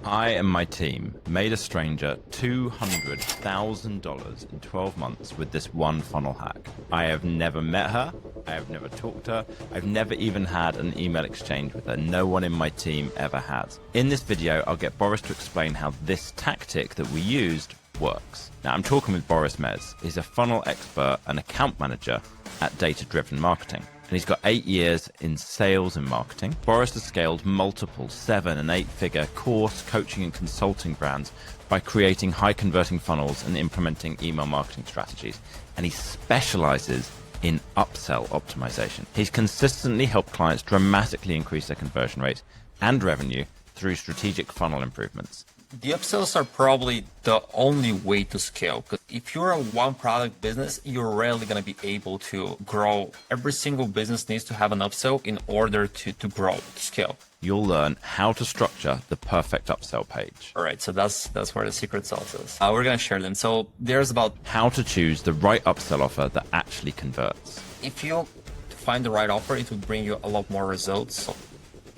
I and my team made a stranger $200,000 in 12 months with this one funnel hack. I have never met her. I have never talked to her. I've never even had an email exchange with her. No one in my team ever has. In this video, I'll get Boris to explain how this tactic that we used works. Now, I'm talking with Boris Mez. He's a funnel expert and account manager at Data Driven Marketing. And he's got 8 years in sales and marketing. Boris has scaled multiple 7- and 8-figure course, coaching, and consulting brands by creating high-converting funnels and implementing email marketing strategies. And he specializes in upsell optimization. He's consistently helped clients dramatically increase their conversion rates and revenue through strategic funnel improvements. The upsells are probably the only way to scale, because if you're a one product business, you're rarely going to be able to grow. Every single business needs to have an upsell in order to grow, to scale. You'll learn how to structure the perfect upsell page. All right, so that's where the secret sauce is. We're going to share them. So there's about how to choose the right upsell offer that actually converts. If you find the right offer, it will bring you a lot more results. So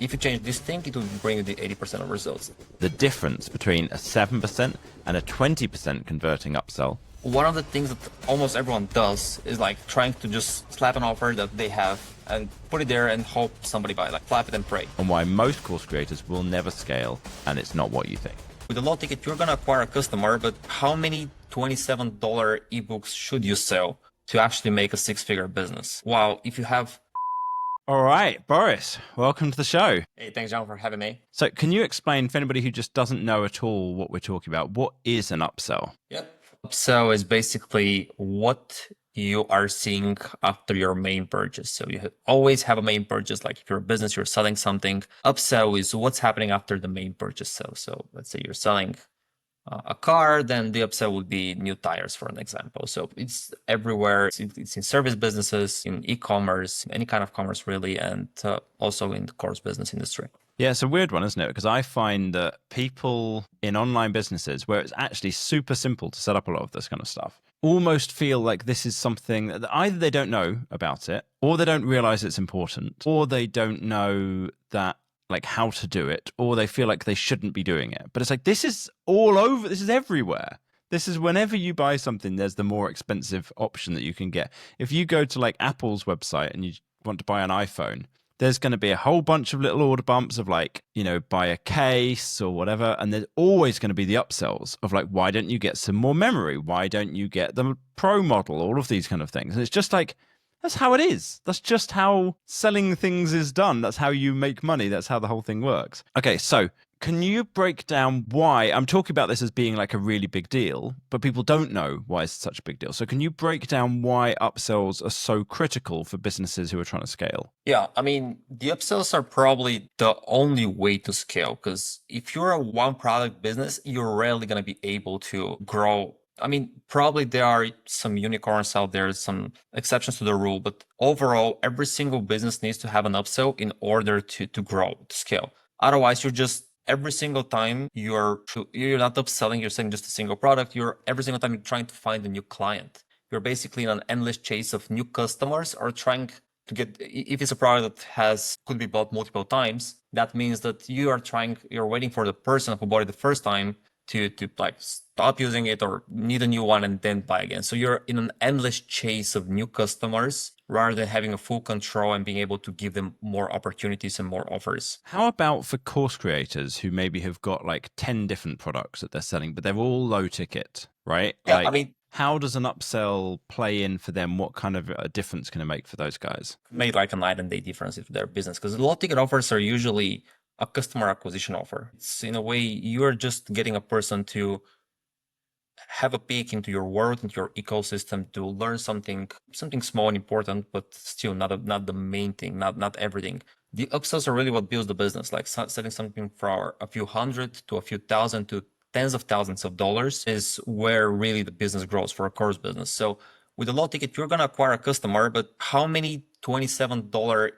if you change this thing, it will bring you the 80% of results. The difference between a 7% and a 20% converting upsell. One of the things that almost everyone does is like trying to just slap an offer that they have and put it there and hope somebody buy, like slap it and pray. And why most course creators will never scale, and it's not what you think. With a low ticket, you're going to acquire a customer, but how many $27 ebooks should you sell to actually make a 6-figure business? Wow, if you have... All right, Boris, welcome to the show. Hey, thanks, John, for having me. So can you explain, for anybody who just doesn't know at all what we're talking about, what is an upsell? Yep. Upsell is basically what you are seeing after your main purchase. So you always have a main purchase, like if you're a business, you're selling something. Upsell is what's happening after the main purchase sale. So let's say you're selling a car, then the upsell would be new tires, for an example. So it's everywhere. It's in service businesses, in e-commerce, any kind of commerce really, and also in the course business industry. Yeah, it's a weird one, isn't it? Because I find that people in online businesses where it's actually super simple to set up a lot of this kind of stuff almost feel like this is something that either they don't know about it, or they don't realize it's important, or they don't know that like how to do it, or they feel like they shouldn't be doing it. But it's like, this is all over, this is everywhere. This is whenever you buy something, there's the more expensive option that you can get. If you go to like Apple's website and you want to buy an iPhone, there's going to be a whole bunch of little order bumps of like, you know, buy a case or whatever. And there's always going to be the upsells of like, why don't you get some more memory? Why don't you get the Pro model? All of these kind of things. And it's just like, that's how it is. That's just how selling things is done. That's how you make money. That's how the whole thing works. Okay, so can you break down why, I'm talking about this as being like a really big deal, but people don't know why it's such a big deal. So can you break down why upsells are so critical for businesses who are trying to scale? Yeah, I mean, the upsells are probably the only way to scale, because if you're a one product business, you're rarely going to be able to grow. I mean, probably there are some unicorns out there, some exceptions to the rule, but overall, every single business needs to have an upsell in order to grow, to scale. Otherwise, you're just every single time you're not upselling, you're selling just a single product. Every single time you're trying to find a new client. You're basically in an endless chase of new customers, or trying to get, if it's a product that could be bought multiple times, that means that you're waiting for the person who bought it the first time to like stop using it or need a new one and then buy again. So you're in an endless chase of new customers rather than having a full control and being able to give them more opportunities and more offers. How about for course creators who maybe have got like 10 different products that they're selling, but they're all low ticket, right? Yeah, like, I mean, how does an upsell play in for them? What kind of a difference can it make for those guys? Made like a night and day difference to their business, because low ticket offers are usually a customer acquisition offer. It's in a way, you're just getting a person to have a peek into your world, into your ecosystem, to learn something small and important, but still not the main thing, not everything. The upsells are really what builds the business, like selling something for a few hundred to a few thousand to tens of thousands of dollars is where really the business grows for a course business. So with a low ticket, you're going to acquire a customer, but how many $27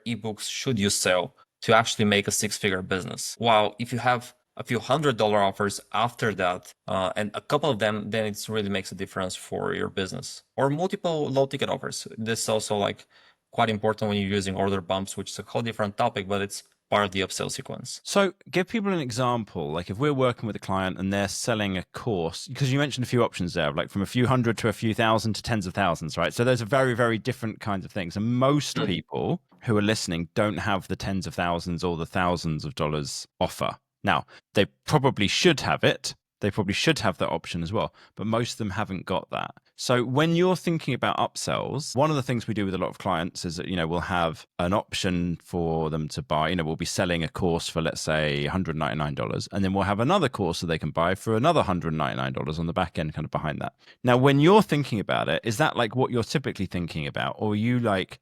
ebooks should you sell to actually make a 6-figure business? Wow, if you have a few $100 offers after that, and a couple of them, then it really makes a difference for your business. Or multiple low ticket offers. This is also like quite important when you're using order bumps, which is a whole different topic, but it's part of the upsell sequence. So give people an example. Like if we're working with a client and they're selling a course, because you mentioned a few options there, like from a few hundred to a few thousand to tens of thousands, right? So those are very, very different kinds of things. And most people who are listening don't have the tens of thousands or the thousands of dollars offer. Now, they probably should have it. They probably should have that option as well, but most of them haven't got that. So when you're thinking about upsells, one of the things we do with a lot of clients is that, we'll have an option for them to buy. We'll be selling a course for, let's say, $199, and then we'll have another course that they can buy for another $199 on the back end, kind of behind that. Now, when you're thinking about it, is that like what you're typically thinking about? Or are you like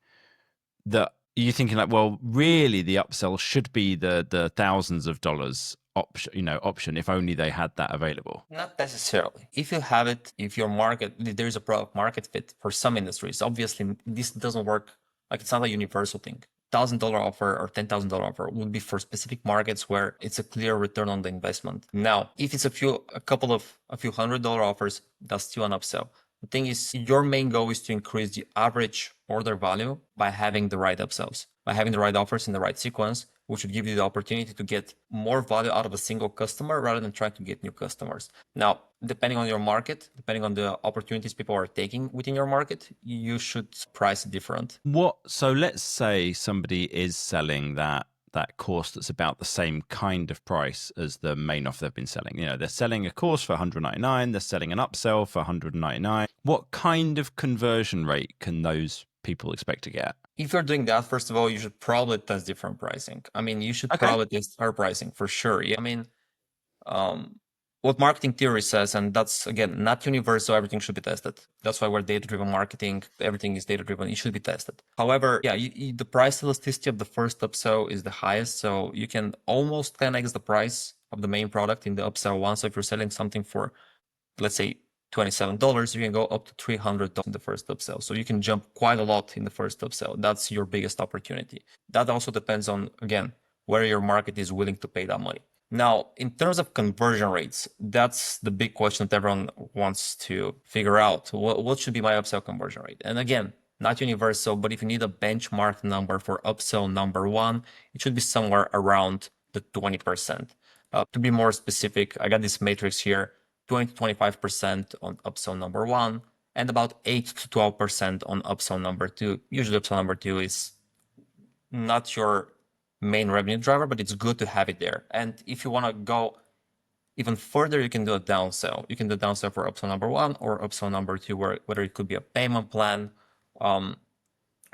that? Are you thinking like, well, really the upsell should be the thousands of dollars option if only they had that available? Not necessarily. If you have it, if your market, there's a product market fit for some industries, obviously this doesn't work. Like it's not a universal thing. $1,000 offer or $10,000 offer would be for specific markets where it's a clear return on the investment. Now, if it's a few $100 offers, that's still an upsell. The thing is, your main goal is to increase the average order value by having the right upsells, by having the right offers in the right sequence, which would give you the opportunity to get more value out of a single customer rather than trying to get new customers. Now, depending on your market, depending on the opportunities people are taking within your market, you should price it different. So let's say somebody is selling that course that's about the same kind of price as the main offer they've been selling. They're selling a course for $199, they're selling an upsell for $199. What kind of conversion rate can those people expect to get? If you're doing that, first of all, you should probably test different pricing. I mean, you should probably test our pricing for sure. I mean, what marketing theory says, and that's again not universal, everything should be tested. That's why we're data-driven marketing. Everything is data-driven. It should be tested. However, the price elasticity of the first upsell is the highest, so you can almost 10x the price of the main product in the upsell one. So if you're selling something for, let's say, $27, you can go up to $300 in the first upsell. So you can jump quite a lot in the first upsell. That's your biggest opportunity. That also depends on, again, where your market is willing to pay that money. Now, in terms of conversion rates, that's the big question that everyone wants to figure out. What should be my upsell conversion rate? And again, not universal, but if you need a benchmark number for upsell number one, it should be somewhere around the 20%. To be more specific, I got this matrix here, 20 to 25% on upsell number one, and about 8 to 12% on upsell number two. Usually upsell number two is not your main revenue driver, but it's good to have it there. And if you want to go even further, you can do a downsell. You can do a downsell for upsell number one or upsell number two, whether it could be a payment plan or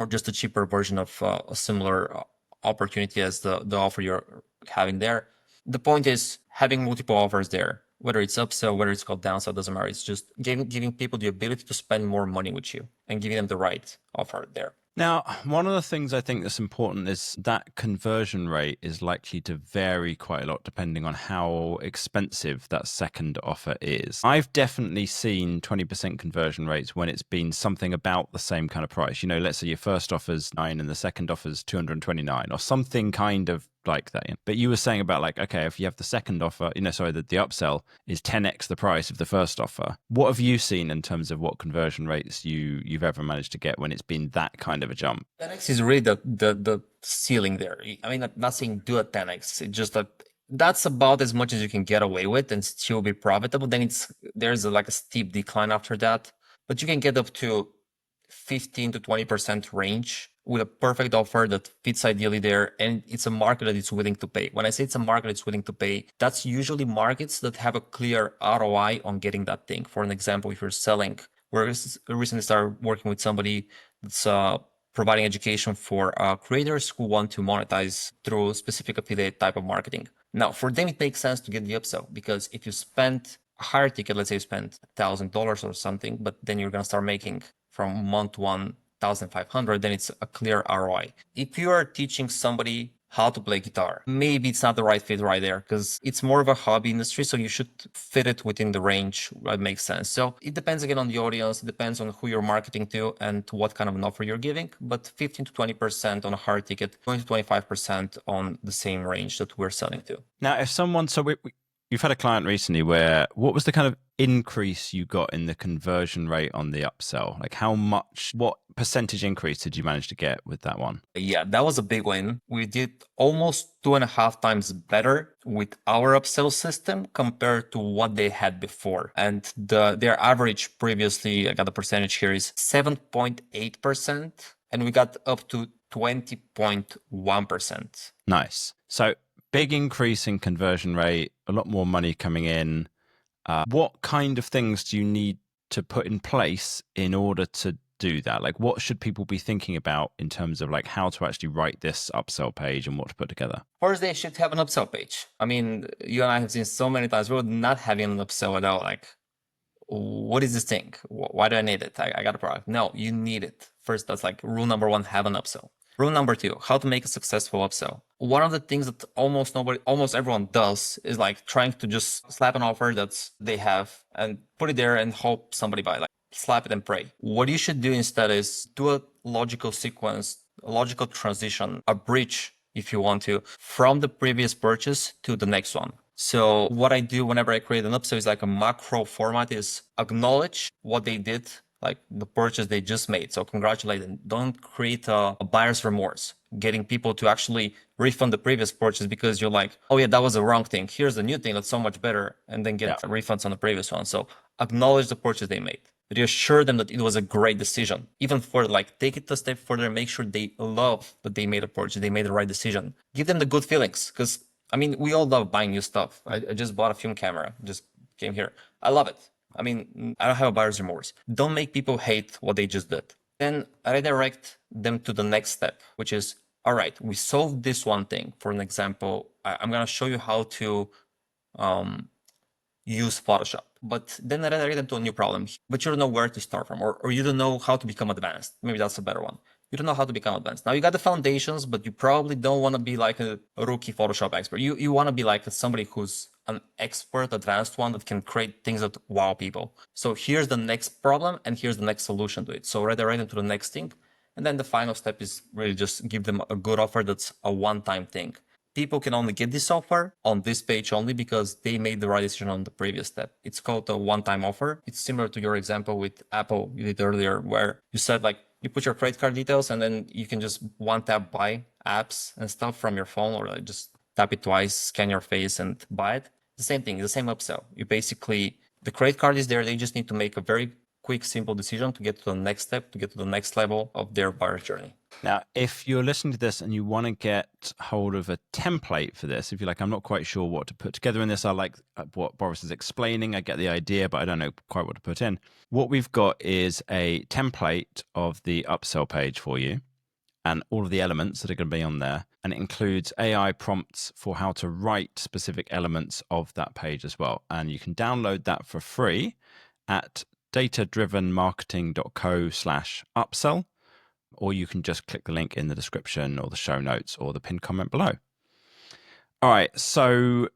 just a cheaper version of a similar opportunity as the offer you're having there. The point is having multiple offers there, whether it's upsell, whether it's called downsell, doesn't matter. It's just giving people the ability to spend more money with you and giving them the right offer there. Now, one of the things I think that's important is that conversion rate is likely to vary quite a lot depending on how expensive that second offer is. I've definitely seen 20% conversion rates when it's been something about the same kind of price. Let's say your first offer's $9 and the second offer's $229 or something kind of like that. But you were saying about like, okay, if you have the second offer, the upsell is 10x the price of the first offer. What have you seen in terms of what conversion rates you've ever managed to get when it's been that kind of a jump? 10x is really the ceiling there. I mean, I'm not saying do a 10x. It's just that that's about as much as you can get away with and still be profitable. Then there's like a steep decline after that, but you can get up to 15 to 20% range with a perfect offer that fits ideally there. And it's a market that is willing to pay. When I say it's a market that's willing to pay, that's usually markets that have a clear ROI on getting that thing. For an example, if you're selling, we recently started working with somebody that's providing education for creators who want to monetize through specific affiliate type of marketing. Now, for them, it makes sense to get the upsell because if you spend a higher ticket, let's say you spend $1,000 or something, but then you're going to start making from month 1,500, then it's a clear ROI. If you are teaching somebody how to play guitar, maybe it's not the right fit right there because it's more of a hobby industry. So you should fit it within the range that makes sense. So it depends again on the audience. It depends on who you're marketing to and what kind of an offer you're giving. But 15 to 20% on a hard ticket, 20 to 25% on the same range that we're selling to. Now, if someone, we've had a client recently where what was the kind of increase you got in the conversion rate on the upsell? Like what percentage increase did you manage to get with that one? Yeah, that was a big win. We did almost 2.5 times better with our upsell system compared to what they had before. And their average previously, I got the percentage here, is 7.8%, and we got up to 20.1%. Nice. So big increase in conversion rate, a lot more money coming in. What kind of things do you need to put in place in order to do that? Like, what should people be thinking about in terms of like how to actually write this upsell page and what to put together? First, they should have an upsell page. I mean, you and I have seen so many times we're not having an upsell at all. Like, what is this thing? Why do I need it? I got a product. No, you need it. First, that's like rule number one, have an upsell. Rule number two, how to make a successful upsell. One of the things that almost everyone does is like trying to just slap an offer that they have and put it there and hope somebody buy. Like slap it and pray. What you should do instead is do a logical sequence, a logical transition, a bridge, if you want to, from the previous purchase to the next one. So what I do whenever I create an upsell is like a macro format is acknowledge what they did, like the purchase they just made. So congratulate them. Don't create a buyer's remorse, getting people to actually refund the previous purchase because you're like, oh yeah, that was the wrong thing. Here's the new thing that's so much better, and then get refunds on the previous one. So acknowledge the purchase they made. Reassure them that it was a great decision. Even for like, take it a step further, make sure they love that they made a purchase, they made the right decision. Give them the good feelings, because I mean, we all love buying new stuff. I just bought a film camera, just came here. I love it. I mean, I don't have a buyer's remorse. Don't make people hate what they just did. Then redirect them to the next step, which is, all right, we solved this one thing. For an example, I'm going to show you how to use Photoshop. But then redirect them to a new problem, but you don't know where to start from, or you don't know how to become advanced. Maybe that's a better one. You don't know how to become advanced. Now you got the foundations, but you probably don't want to be like a rookie Photoshop expert. You want to be like somebody who's an expert, advanced one that can create things that wow people. So here's the next problem, and here's the next solution to it. So redirect them to the next thing. And then the final step is really just give them a good offer that's a one-time thing. People can only get this offer on this page only because they made the right decision on the previous step. It's called a one-time offer. It's similar to your example with Apple you did earlier, where you said like you put your credit card details and then you can just one tap buy apps and stuff from your phone, or like just tap it twice, scan your face and buy it. The same thing, the same upsell. You basically, the credit card is there. They just need to make a very quick, simple decision to get to the next step, to get to the next level of their buyer journey. Now, if you're listening to this and you want to get hold of a template for this, if you're like, I'm not quite sure what to put together in this, I like what Boris is explaining, I get the idea, but I don't know quite what to put in. What we've got is a template of the upsell page for you and all of the elements that are going to be on there. And it includes AI prompts for how to write specific elements of that page as well. And you can download that for free at datadrivenmarketing.co/upsell. Or you can just click the link in the description or the show notes or the pinned comment below. All right, so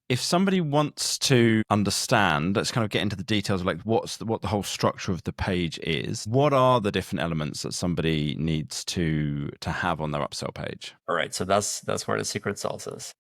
if somebody wants to understand, let's kind of get into the details of like what the whole structure of the page is. What are the different elements that somebody needs to have on their upsell page? All right, so that's where the secret sauce is.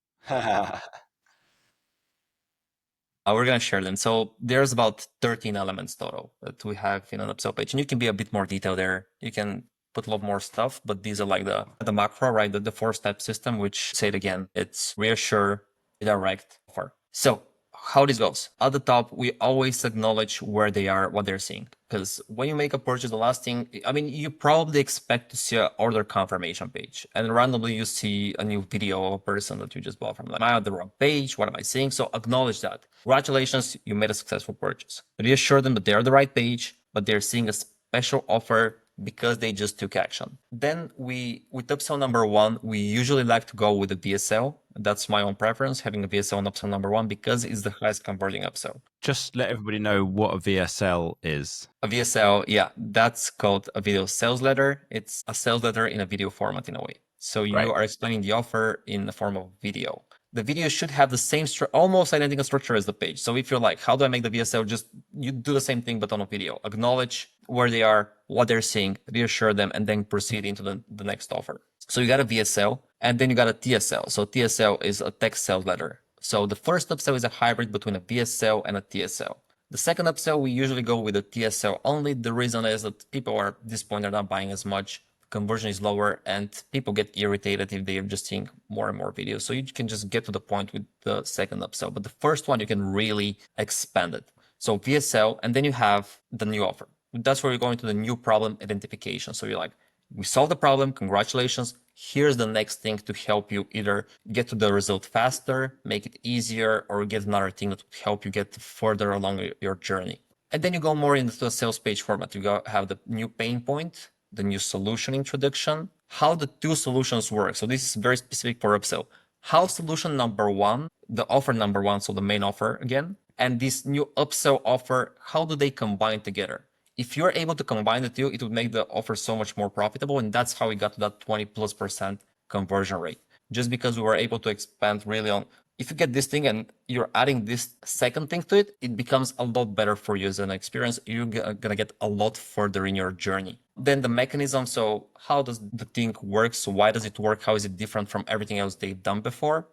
We're going to share them. So there's about 13 elements total that we have in an upsell page. And you can be a bit more detailed there. You can put a lot more stuff, but these are like the macro, right? The 4-step system, which, say it again, it's reassure, redirect, offer. So how this goes. At the top, we always acknowledge where they are, what they're seeing. Because when you make a purchase, the last thing, I mean, you probably expect to see an order confirmation page. And randomly you see a new video of a person that you just bought from. Like, am I on the wrong page? What am I seeing? So acknowledge that. Congratulations, you made a successful purchase. Reassure them that they're on the right page, but they're seeing a special offer because they just took action. Then with upsell number 1, we usually like to go with a VSL. That's my own preference, having a VSL on upsell number 1 because it's the highest converting upsell. Just let everybody know what a VSL is. A VSL, yeah, that's called a video sales letter. It's a sales letter in a video format in a way. So you are explaining the offer in the form of video. The video should have the same almost identical structure as the page. So if you're like, how do I make the VSL? Just you do the same thing, but on a video. Acknowledge where they are, what they're seeing, reassure them, and then proceed into the next offer. So you got a VSL, and then you got a TSL. So TSL is a text sales letter. So the first upsell is a hybrid between a VSL and a TSL. The second upsell, we usually go with the TSL only. The reason is that people are at this point, they're not buying as much, conversion is lower, and people get irritated if they're just seeing more and more videos. So you can just get to the point with the second upsell. But the first one, you can really expand it. So VSL, and then you have the new offer. That's where you're going to the new problem identification. So you're like, we solved the problem, congratulations. Here's the next thing to help you either get to the result faster, make it easier, or get another thing that will help you get further along your journey. And then you go more into the sales page format. You have the new pain point, the new solution introduction, how the two solutions work. So this is very specific for upsell. How solution number one, the offer number one, so the main offer again, and this new upsell offer, how do they combine together? If you're able to combine the two, it would make the offer so much more profitable. And that's how we got to that 20+% conversion rate. Just because we were able to expand really on, if you get this thing and you're adding this second thing to it, it becomes a lot better for you as an experience. You're gonna get a lot further in your journey. Then the mechanism, so how does the thing work? So why does it work? How is it different from everything else they've done before?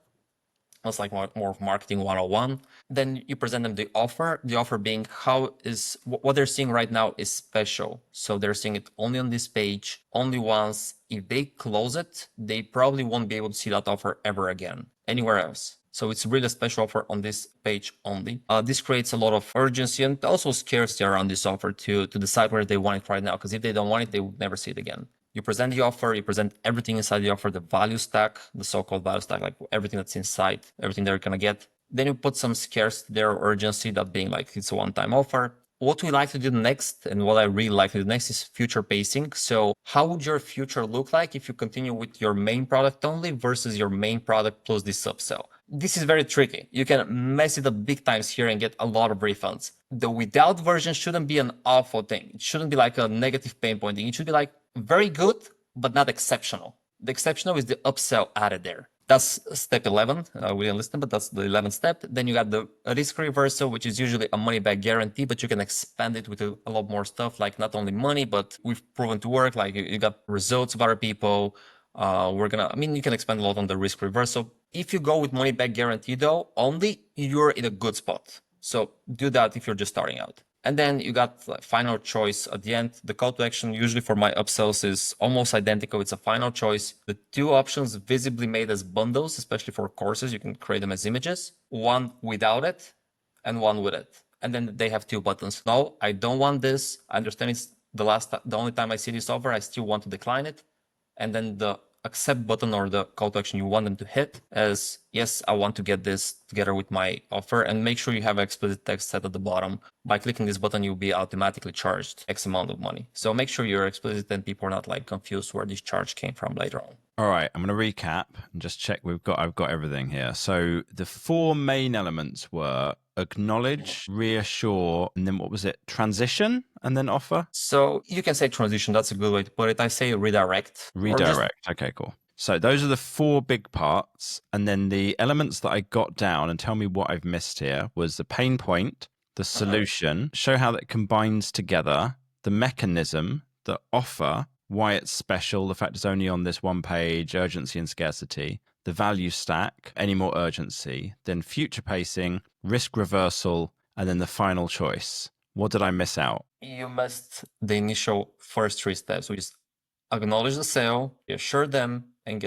That's like more of marketing 101. Then you present them the offer being how is what they're seeing right now is special. So they're seeing it only on this page, only once. If they close it, they probably won't be able to see that offer ever again, anywhere else. So it's really a special offer on this page only. This creates a lot of urgency and also scarcity around this offer to decide where they want it right now. Because if they don't want it, they would never see it again. You present the offer, you present everything inside the offer, the value stack, the so-called value stack, like everything that's inside, everything they're gonna get. Then you put some scarcity there, urgency, that being like it's a one-time offer. What we like to do next, and what I really like to do next, is future pacing. So how would your future look like if you continue with your main product only versus your main product plus this upsell? This is very tricky. You can mess it up big times here and get a lot of refunds. The without version shouldn't be an awful thing. It shouldn't be like a negative pain point thing. It should be like very good, but not exceptional. The exceptional is the upsell added there. That's step 11. We didn't list them, but that's the 11th step. Then you got the risk reversal, which is usually a money back guarantee, but you can expand it with a lot more stuff, like not only money, but we've proven to work. Like you got results of other people. You can expand a lot on the risk reversal. If you go with money back guarantee though, only you're in a good spot. So do that if you're just starting out. And then you got final choice at the end. The call to action usually for my upsells is almost identical. It's a final choice. The two options visibly made as bundles, especially for courses, you can create them as images. One without it and one with it. And then they have two buttons. No, I don't want this. I understand it's the only time I see this offer, I still want to decline it. And then the accept button or the call to action you want them to hit as, yes, I want to get this together with my offer, and make sure you have explicit text set at the bottom. By clicking this button, you'll be automatically charged X amount of money. So make sure you're explicit and people are not like confused where this charge came from later on. All right, I'm going to recap and just check I've got everything here. So the four main elements were acknowledge, reassure, and then what was it? Transition and then offer? So you can say transition. That's a good way to put it. I say redirect. Redirect. Okay, cool. So those are the four big parts. And then the elements that I got down, and tell me what I've missed here, was the pain point, the solution, show how that combines together, the mechanism, the offer, why it's special, the fact it's only on this one page, urgency and scarcity, the value stack, any more urgency, then future pacing, risk reversal, and then the final choice. What did I miss out? You missed the initial first three steps, which is acknowledge the sale, reassure them, and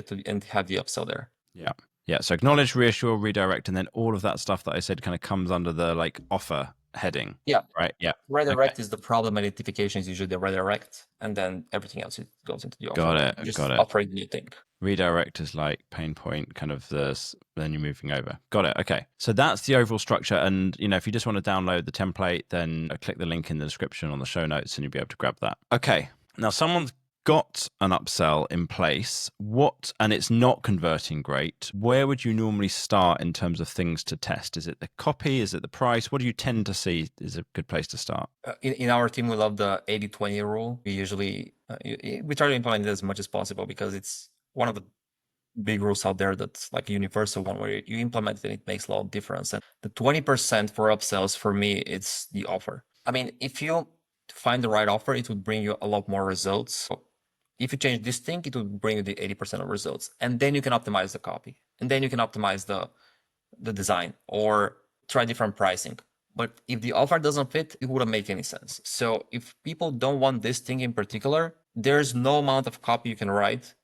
have the upsell there. Yeah. So acknowledge, reassure, redirect, and then all of that stuff that I said kind of comes under the like offer heading. Yeah. Right. Yeah. Redirect is the problem identification is usually the redirect, and then everything else goes into the offer. Got it. Just got it. operate the new thing. Redirect is like pain point, kind of then you're moving over. Got it. Okay. So that's the overall structure. And, if you just want to download the template, then click the link in the description on the show notes and you'll be able to grab that. Okay. Now, someone's got an upsell in place, and it's not converting great, where would you normally start in terms of things to test? Is it the copy? Is it the price? What do you tend to see is a good place to start? In our team, we love the 80-20 rule. We usually we try to implement it as much as possible because it's one of the big rules out there that's like a universal one where you implement it and it makes a lot of difference. And the 20% for upsells, for me, it's the offer. I mean, if you find the right offer, it would bring you a lot more results. So if you change this thing, it will bring you the 80% of results. And then you can optimize the copy. And then you can optimize the design or try different pricing. But if the offer doesn't fit, it wouldn't make any sense. So if people don't want this thing in particular, there's no amount of copy you can write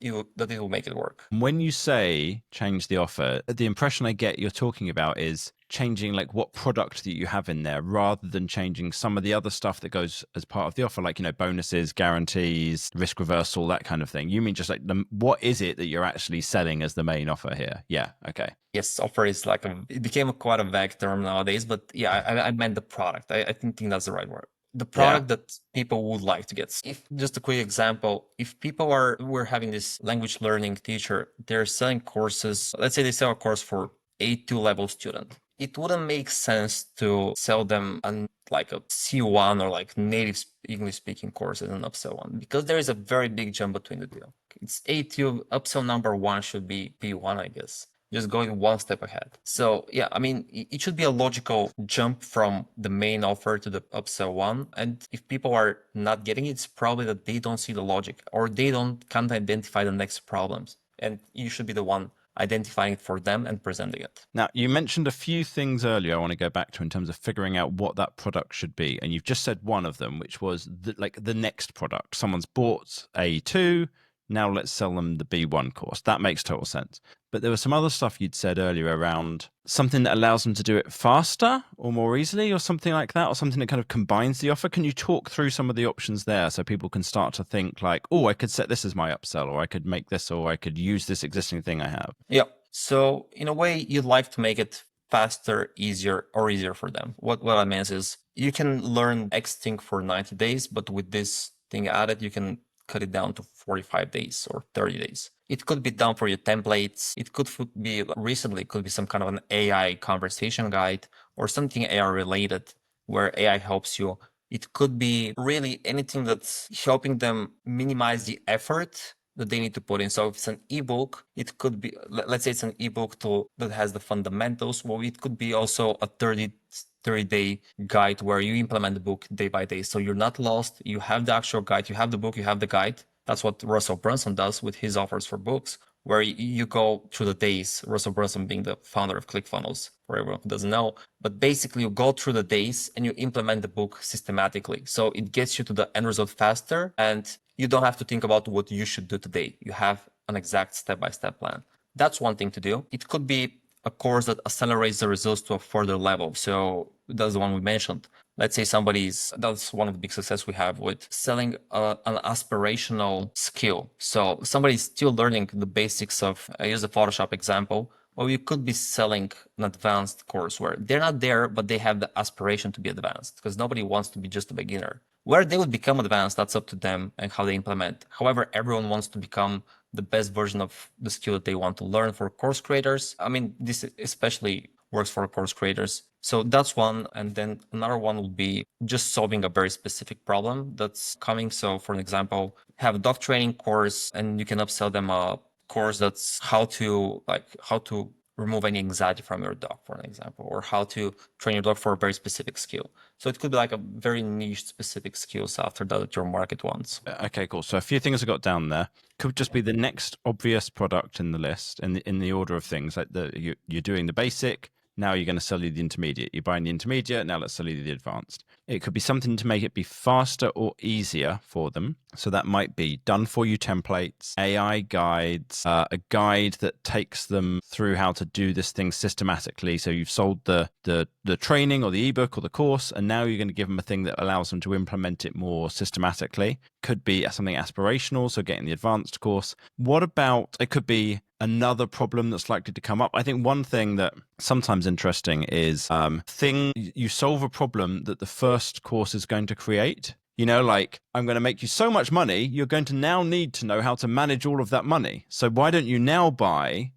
that it will make it work. When you say change the offer, the impression I get you're talking about is changing like what product that you have in there rather than changing some of the other stuff that goes as part of the offer, like, bonuses, guarantees, risk reversal, that kind of thing. You mean just like what is it that you're actually selling as the main offer here? Yeah. Okay. Yes, offer is like it became quite a vague term nowadays, but yeah, I meant the product. I think that's the right word. The product that people would like to get. If just a quick example, if we're having this language learning teacher, they're selling courses. Let's say they sell a course for A2 level student. It wouldn't make sense to sell them like a C1 or like native English speaking course as an upsell one, because there is a very big jump between the two. It's A2, upsell number one should be P1, I guess. Just going one step ahead. So yeah, I mean, it should be a logical jump from the main offer to the upsell one. And if people are not getting it, it's probably that they don't see the logic or they can't identify the next problems. And you should be the one identifying it for them and presenting it. Now, you mentioned a few things earlier I want to go back to in terms of figuring out what that product should be. And you've just said one of them, which was the next product. Someone's bought A2. Now let's sell them the B1 course. That makes total sense. But there was some other stuff you'd said earlier around something that allows them to do it faster or more easily or something like that, or something that kind of combines the offer. Can you talk through some of the options there so people can start to think like, oh, I could set this as my upsell, or I could make this, or I could use this existing thing I have? Yeah. So in a way, you'd like to make it faster, easier for them. What I mean is you can learn X thing for 90 days, but with this thing added, you can cut it down to 45 days or 30 days. It could be done for your templates. It could be recently, it could be some kind of an AI conversation guide or something AI related where AI helps you. It could be really anything that's helping them minimize the effort that they need to put in. So if it's an ebook, it could be, let's say it's an ebook tool that has the fundamentals. Well, it could be also a 30-day guide where you implement the book day by day. So you're not lost. You have the actual guide, you have the book, you have the guide. That's what Russell Brunson does with his offers for books, where you go through the days, Russell Brunson being the founder of ClickFunnels, for everyone who doesn't know. But basically you go through the days and you implement the book systematically. So it gets you to the end result faster, and you don't have to think about what you should do today. You have an exact step-by-step plan. That's one thing to do. It could be a course that accelerates the results to a further level. So that's the one we mentioned. Let's say that's one of the big success we have with selling an aspirational skill. So somebody's still learning the basics of, I use a Photoshop example, or you could be selling an advanced course where they're not there, but they have the aspiration to be advanced, because nobody wants to be just a beginner. Where they would become advanced, that's up to them and how they implement. However, everyone wants to become the best version of the skill that they want to learn. For course creators, I mean, this especially works for course creators. So that's one. And then another one would be just solving a very specific problem that's coming. So for an example, have a dog training course and you can upsell them a course that's how to remove any anxiety from your dog, for an example, or how to train your dog for a very specific skill. So it could be like a very niche specific skills after that your market wants. Okay, cool. So a few things I got down there. Could just be the next obvious product in the list, in the order of things. Like you're doing the basic, now you're going to sell you the intermediate. You're buying the intermediate, now let's sell you the advanced. It could be something to make it be faster or easier for them. So that might be done for you templates, AI guides, a guide that takes them through how to do this thing systematically. So you've sold the training or the ebook or the course, and now you're going to give them a thing that allows them to implement it more systematically. Could be something aspirational, so getting the advanced course. What about, it could be another problem that's likely to come up. I think one thing that sometimes interesting is you solve a problem that the first course is going to create. Like, I'm going to make you so much money, you're going to now need to know how to manage all of that money. So why don't you now buy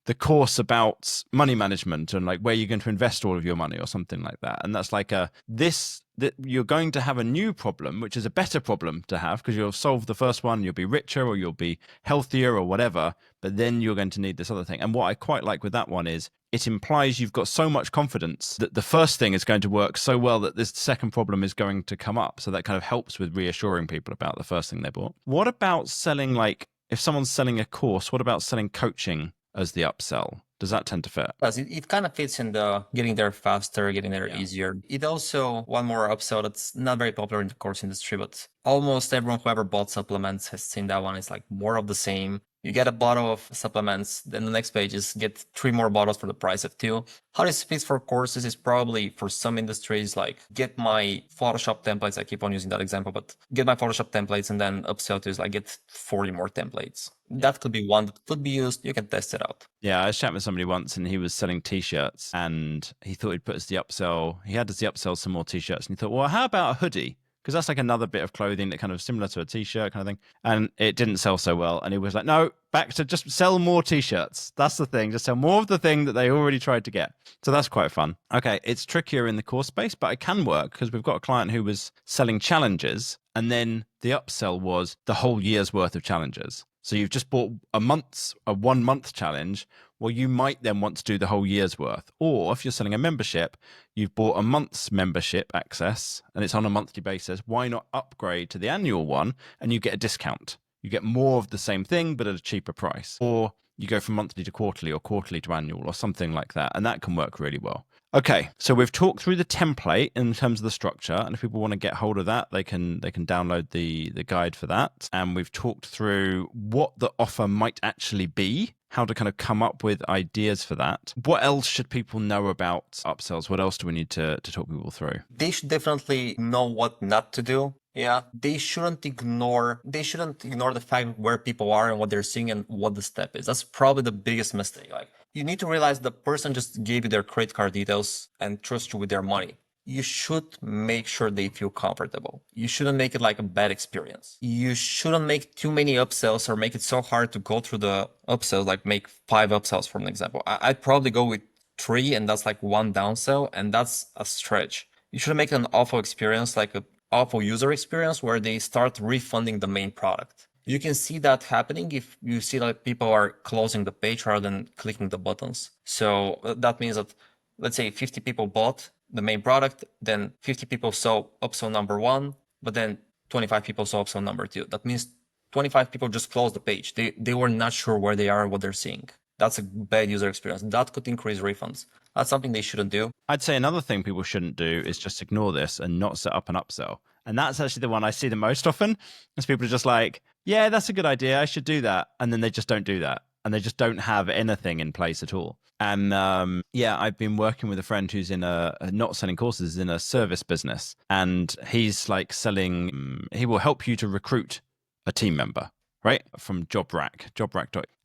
the course about money management and like where you're going to invest all of your money or something like that? And that's like that you're going to have a new problem, which is a better problem to have, because you'll solve the first one, you'll be richer or you'll be healthier or whatever, but then you're going to need this other thing. And what I quite like with that one is it implies you've got so much confidence that the first thing is going to work so well that this second problem is going to come up. So that kind of helps with reassuring people about the first thing they bought. What about selling, like, if someone's selling a course, what about selling coaching as the upsell? Does that tend to fit? Plus, it kind of fits in the getting there faster, getting there easier. It also, one more upsell that's not very popular in the course industry, but almost everyone who ever bought supplements has seen that one. It's like more of the same. You get a bottle of supplements, then the next page is get 3 more bottles for the price of 2. How this fits for courses is probably for some industries like get my Photoshop templates. I keep on using that example, but get my Photoshop templates and then upsell to is like get 40 more templates. That could be one that could be used. You can test it out. Yeah, I was chatting with somebody once and he was selling t-shirts and he thought he'd put as the upsell, he had as the upsell some more t-shirts and he thought, well, how about a hoodie? Because that's like another bit of clothing that kind of similar to a t-shirt kind of thing. And it didn't sell so well. And he was like, no, back to just sell more t-shirts. That's the thing. Just sell more of the thing that they already tried to get. So that's quite fun. Okay, it's trickier in the course space, but it can work because we've got a client who was selling challenges and then the upsell was the whole year's worth of challenges. So you've just bought a 1 month challenge. Well, you might then want to do the whole year's worth. Or if you're selling a membership, you've bought a month's membership access and it's on a monthly basis. Why not upgrade to the annual one and you get a discount? You get more of the same thing, but at a cheaper price. Or you go from monthly to quarterly or quarterly to annual or something like that. And that can work really well. Okay, so we've talked through the template in terms of the structure, and if people want to get hold of that, they can download the guide for that. And we've talked through what the offer might actually be, how to kind of come up with ideas for that. What else should people know about upsells? What else do we need to talk people through? They should definitely know what not to do. Yeah, they shouldn't ignore the fact where people are and what they're seeing and what the step is. That's probably the biggest mistake. Like, you need to realize the person just gave you their credit card details and trust you with their money. You should make sure they feel comfortable. You shouldn't make it like a bad experience. You shouldn't make too many upsells or make it so hard to go through the upsells, like make 5 upsells for an example. I'd probably go with 3 and that's like 1 downsell and that's a stretch. You shouldn't make it an awful experience, like a awful user experience where they start refunding the main product. You can see that happening if you see that people are closing the page rather than clicking the buttons. So that means that, let's say 50 people bought the main product, then 50 people saw upsell number 1, but then 25 people saw upsell number 2. That means 25 people just closed the page. They were not sure where they are and what they're seeing. That's a bad user experience. That could increase refunds. That's something they shouldn't do. I'd say another thing people shouldn't do is just ignore this and not set up an upsell. And that's actually the one I see the most often, is people are just like, yeah, that's a good idea, I should do that. And then they just don't do that. And they just don't have anything in place at all. And yeah, I've been working with a friend who's in not selling courses, in a service business. And he's like selling, he will help you to recruit a team member, right? From jobrack.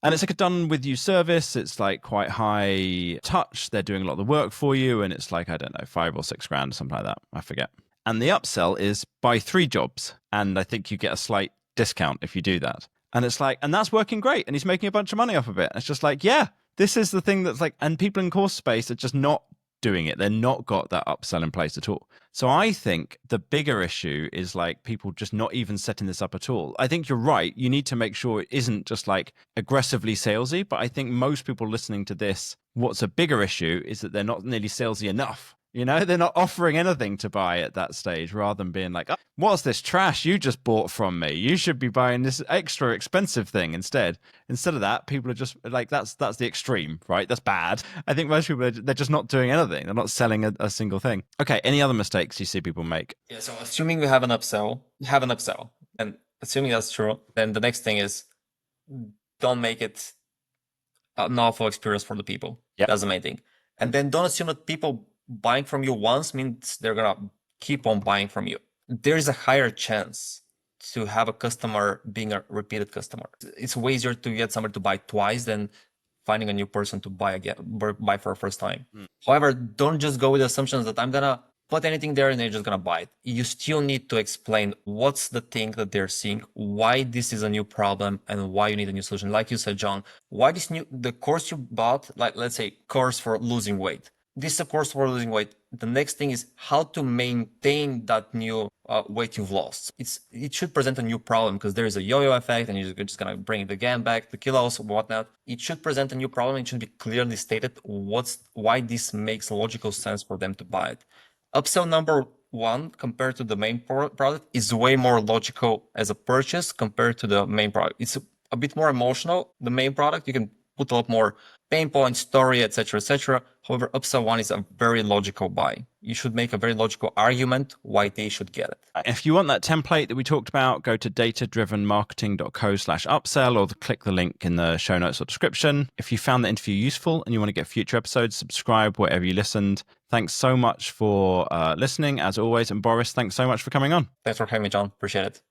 And it's like a done with you service. It's like quite high touch. They're doing a lot of the work for you. And it's like, I don't know, 5 or 6 grand, something like that. I forget. And the upsell is buy 3 jobs. And I think you get a slight discount if you do that. And it's like, and that's working great. And he's making a bunch of money off of it. And it's just like, yeah, this is the thing that's like, and people in course space are just not doing it. They're not got that upsell in place at all. So I think the bigger issue is like people just not even setting this up at all. I think you're right. You need to make sure it isn't just like aggressively salesy. But I think most people listening to this, what's a bigger issue is that they're not nearly salesy enough. You know, they're not offering anything to buy at that stage rather than being like, oh, what's this trash you just bought from me? You should be buying this extra expensive thing instead. Instead of that, people are just like, that's the extreme, right? That's bad. I think most people, they're just not doing anything. They're not selling a single thing. Okay, any other mistakes you see people make? Yeah, so assuming we have an upsell. And assuming that's true, then the next thing is don't make it an awful experience for the people. Yep. That's the main thing. And then don't assume that people buying from you once means they're gonna keep on buying from you. There is a higher chance to have a customer being a repeated customer. It's way easier to get somebody to buy twice than finding a new person to buy for a first time. However, don't just go with assumptions that I'm gonna put anything there and they're just gonna buy it. You still need to explain what's the thing that they're seeing, why this is a new problem, and why you need a new solution. Like you said, John, why the course you bought, like let's say course for losing weight. This is a course for losing weight. The next thing is how to maintain that new weight you've lost. It should present a new problem because there is a yo-yo effect and you're just going to bring it again back, the kilos, whatnot. It should present a new problem. It should be clearly stated why this makes logical sense for them to buy it. Upsell number 1 compared to the main product is way more logical as a purchase compared to the main product. It's a bit more emotional. The main product, you can put a lot more pain points, story, etc., etc. However, upsell one is a very logical buy. You should make a very logical argument why they should get it. If you want that template that we talked about, go to datadrivenmarketing.co/upsell or click the link in the show notes or description. If you found the interview useful and you want to get future episodes, subscribe wherever you listened. Thanks so much for listening, as always. And Boris, thanks so much for coming on. Thanks for having me, John. Appreciate it.